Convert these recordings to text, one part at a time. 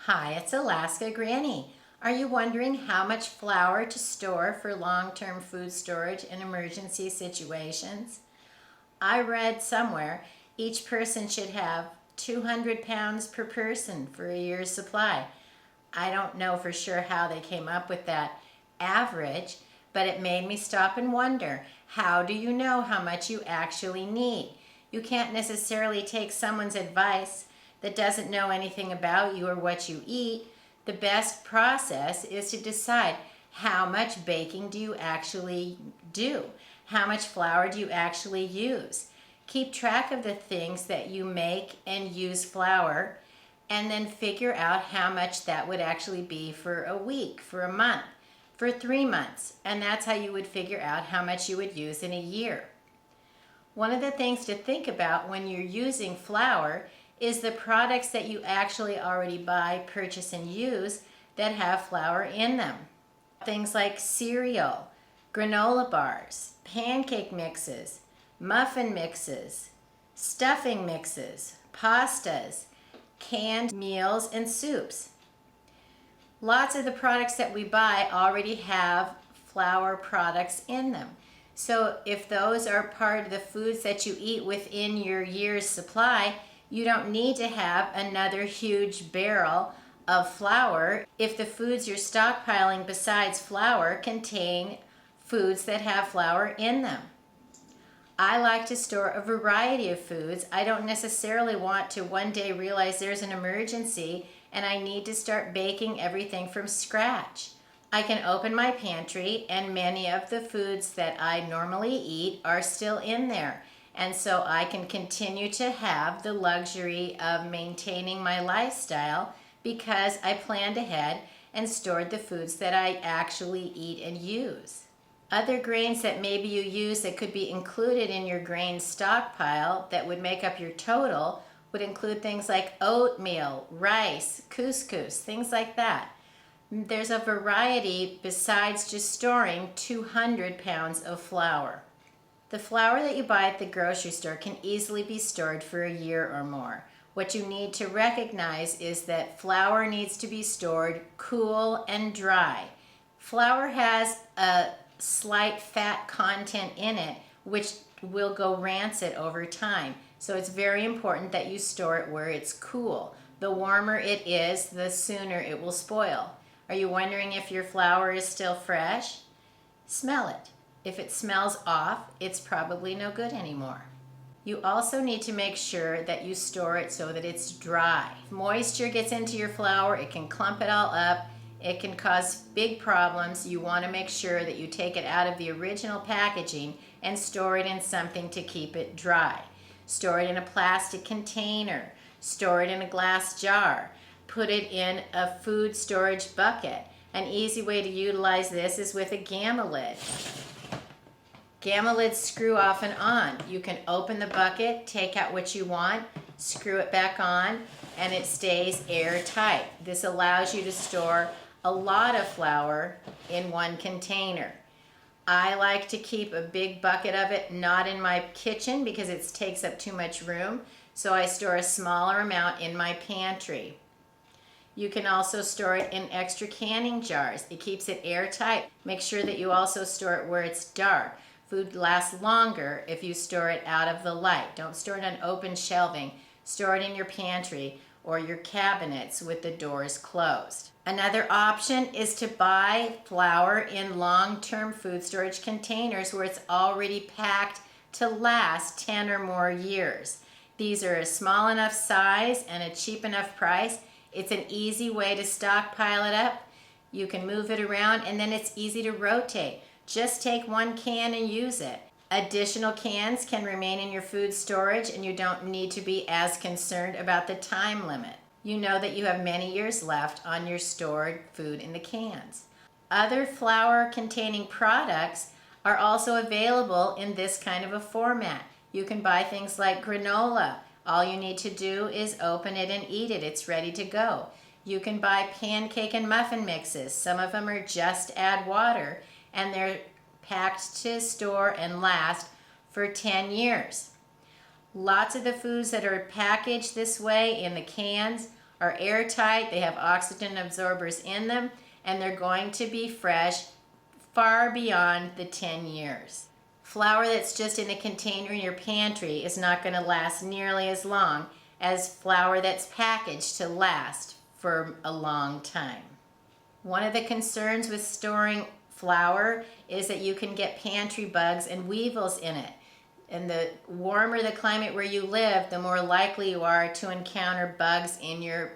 Hi, it's Alaska Granny. Are you wondering how much flour to store for long-term food storage in emergency situations? I read somewhere each person should have 200 pounds per person for a year's supply. I don't know for sure how they came up with that average, but it made me stop and wonder, how do you know how much you actually need? You can't necessarily take someone's advice that doesn't know anything about you or what you eat. The best process is to decide, how much baking do you actually do? How much flour do you actually use? Keep track of the things that you make and use flour, and then figure out how much that would actually be for a week, for a month, for 3 months. And that's how you would figure out how much you would use in a year. One of the things to think about when you're using flour is the products that you actually already buy, purchase, and use that have flour in them. Things like cereal, granola bars, pancake mixes, muffin mixes, stuffing mixes, pastas, canned meals, and soups. Lots of the products that we buy already have flour products in them. So if those are part of the foods that you eat within your year's supply, you don't need to have another huge barrel of flour if the foods you're stockpiling besides flour contain foods that have flour in them. I like to store a variety of foods. I don't necessarily want to one day realize there's an emergency and I need to start baking everything from scratch. I can open my pantry and many of the foods that I normally eat are still in there. And so I can continue to have the luxury of maintaining my lifestyle because I planned ahead and stored the foods that I actually eat and use. Other grains that maybe you use that could be included in your grain stockpile that would make up your total would include things like oatmeal, rice, couscous, things like that. There's a variety besides just storing 200 pounds of flour. The flour that you buy at the grocery store can easily be stored for a year or more. What you need to recognize is that flour needs to be stored cool and dry. Flour has a slight fat content in it, which will go rancid over time. So it's very important that you store it where it's cool. The warmer it is, the sooner it will spoil. Are you wondering if your flour is still fresh? Smell it. If it smells off, it's probably no good anymore. You also need to make sure that you store it so that it's dry. If moisture gets into your flour, it can clump it all up. It can cause big problems. You want to make sure that you take it out of the original packaging and store it in something to keep it dry. Store it in a plastic container. Store it in a glass jar. Put it in a food storage bucket. An easy way to utilize this is with a gamma lid. Gamma lids screw off and on. You can open the bucket, take out what you want, screw it back on, and it stays airtight. This allows you to store a lot of flour in one container. I like to keep a big bucket of it not in my kitchen because it takes up too much room, so I store a smaller amount in my pantry. You can also store it in extra canning jars. It keeps it airtight. Make sure that you also store it where it's dark. Food lasts longer if you store it out of the light. Don't store it on open shelving. Store it in your pantry or your cabinets with the doors closed. Another option is to buy flour in long-term food storage containers where it's already packed to last 10 or more years. These are a small enough size and a cheap enough price. It's an easy way to stockpile it up. You can move it around and then it's easy to rotate. Just take one can and use it. Additional cans can remain in your food storage and you don't need to be as concerned about the time limit. You know that you have many years left on your stored food in the cans. Other flour containing products are also available in this kind of a format. You can buy things like granola. All you need to do is open it and eat it. It's ready to go. You can buy pancake and muffin mixes. Some of them are just add water and they're packed to store and last for 10 years. Lots of the foods that are packaged this way in the cans are airtight, they have oxygen absorbers in them, and they're going to be fresh far beyond the 10 years. Flour that's just in a container in your pantry is not going to last nearly as long as flour that's packaged to last for a long time. One of the concerns with storing flour is that you can get pantry bugs and weevils in it. And the warmer the climate where you live, the more likely you are to encounter bugs in your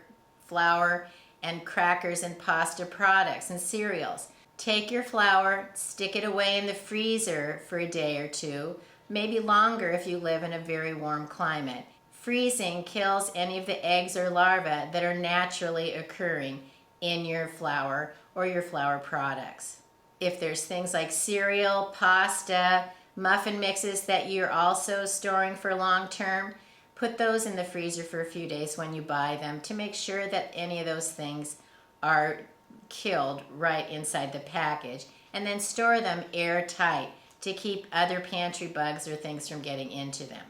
flour and crackers and pasta products and cereals. Take your flour, stick it away in the freezer for a day or two, maybe longer if you live in a very warm climate. Freezing kills any of the eggs or larvae that are naturally occurring in your flour or your flour products. If there's things like cereal, pasta, muffin mixes that you're also storing for long term, put those in the freezer for a few days when you buy them to make sure that any of those things are killed right inside the package, and then store them airtight to keep other pantry bugs or things from getting into them.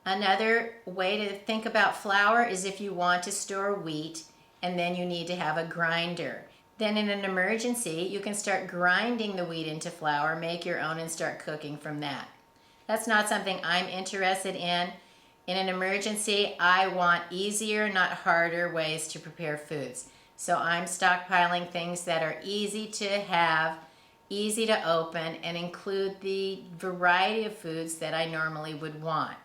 Another way to think about flour is if you want to store wheat and then you need to have a grinder. Then in an emergency, you can start grinding the wheat into flour, make your own, and start cooking from that. That's not something I'm interested in. In an emergency, I want easier, not harder ways to prepare foods. So I'm stockpiling things that are easy to have, easy to open, and include the variety of foods that I normally would want.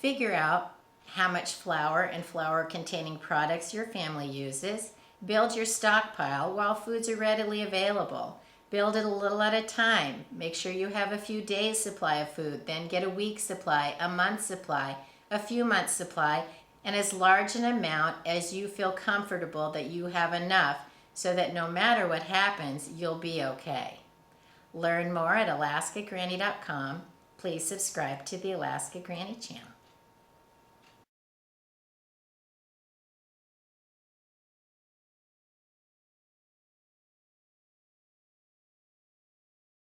Figure out how much flour and flour-containing products your family uses. Build your stockpile while foods are readily available. Build it a little at a time. Make sure you have a few days' supply of food, then get a week's supply, a month's supply, a few months' supply, and as large an amount as you feel comfortable that you have enough so that no matter what happens, you'll be okay. Learn more at alaskagranny.com. Please subscribe to the Alaska Granny channel.